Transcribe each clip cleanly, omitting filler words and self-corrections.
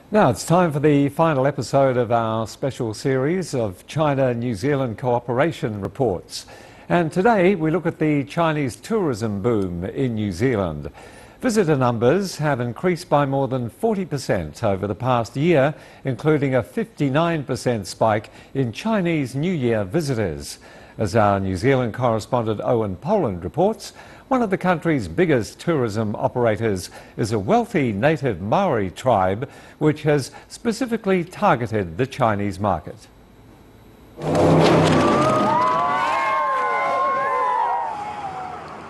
Now it's time for the final episode of our special series of China-New Zealand cooperation reports. And today we look at the Chinese tourism boom in New Zealand. Visitor numbers have increased by more than 40% over the past year, including a 59% spike in Chinese New Year visitors. As our New Zealand correspondent Owen Poland reports, one of the country's biggest tourism operators is a wealthy native Maori tribe which has specifically targeted the Chinese market.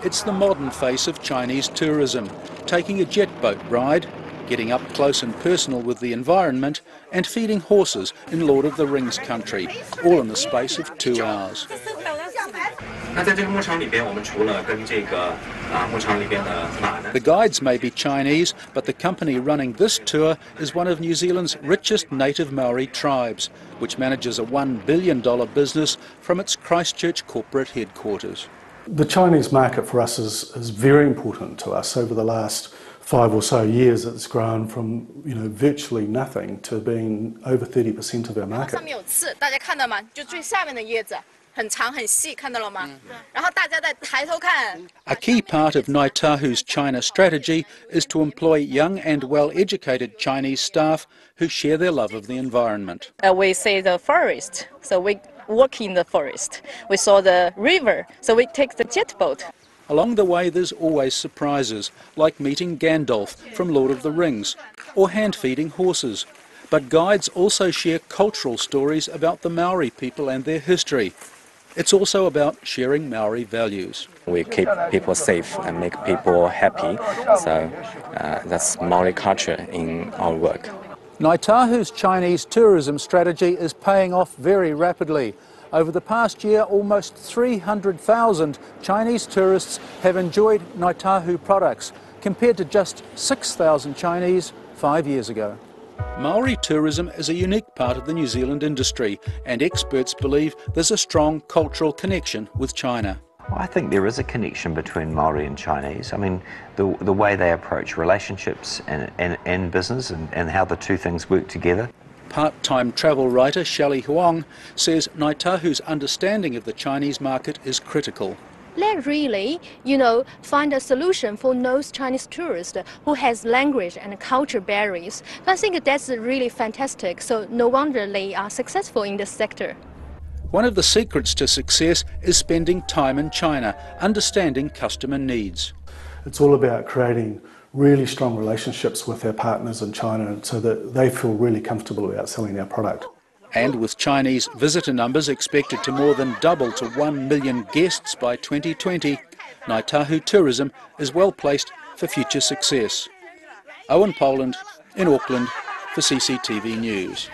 It's the modern face of Chinese tourism, taking a jet boat ride, getting up close and personal with the environment, and feeding horses in Lord of the Rings country, all in the space of 2 hours. The guides may be Chinese, but the company running this tour is one of New Zealand's richest native Maori tribes, which manages a $1 billion business from its Christchurch corporate headquarters. The Chinese market for us is very important to us. Over the last 5 or so years, it's grown from virtually nothing to being over 30% of our market. A key part of Ngāi Tahu's China strategy is to employ young and well-educated Chinese staff who share their love of the environment. We see the forest, so we walk in the forest. We saw the river, so we take the jet boat. Along the way there's always surprises, like meeting Gandalf from Lord of the Rings, or hand-feeding horses. But guides also share cultural stories about the Maori people and their history. It's also about sharing Maori values. We keep people safe and make people happy, so that's Maori culture in our work. Ngāi Tahu's Chinese tourism strategy is paying off very rapidly. Over the past year, almost 300,000 Chinese tourists have enjoyed Ngāi Tahu products, compared to just 6,000 Chinese 5 years ago. Maori tourism is a unique part of the New Zealand industry, and experts believe there's a strong cultural connection with China. Well, I think there is a connection between Maori and Chinese. I mean, the way they approach relationships and business and how the two things work together. Part-time travel writer Shelley Huang says Ngāi Tahu's understanding of the Chinese market is critical. Let's really, find a solution for those Chinese tourists who has language and culture barriers. I think that's really fantastic, so no wonder they are successful in this sector. One of the secrets to success is spending time in China, understanding customer needs. It's all about creating really strong relationships with our partners in China so that they feel really comfortable about selling our product. And with Chinese visitor numbers expected to more than double to 1 million guests by 2020, Ngāi Tahu tourism is well placed for future success. Owen Poland in Auckland for CCTV News.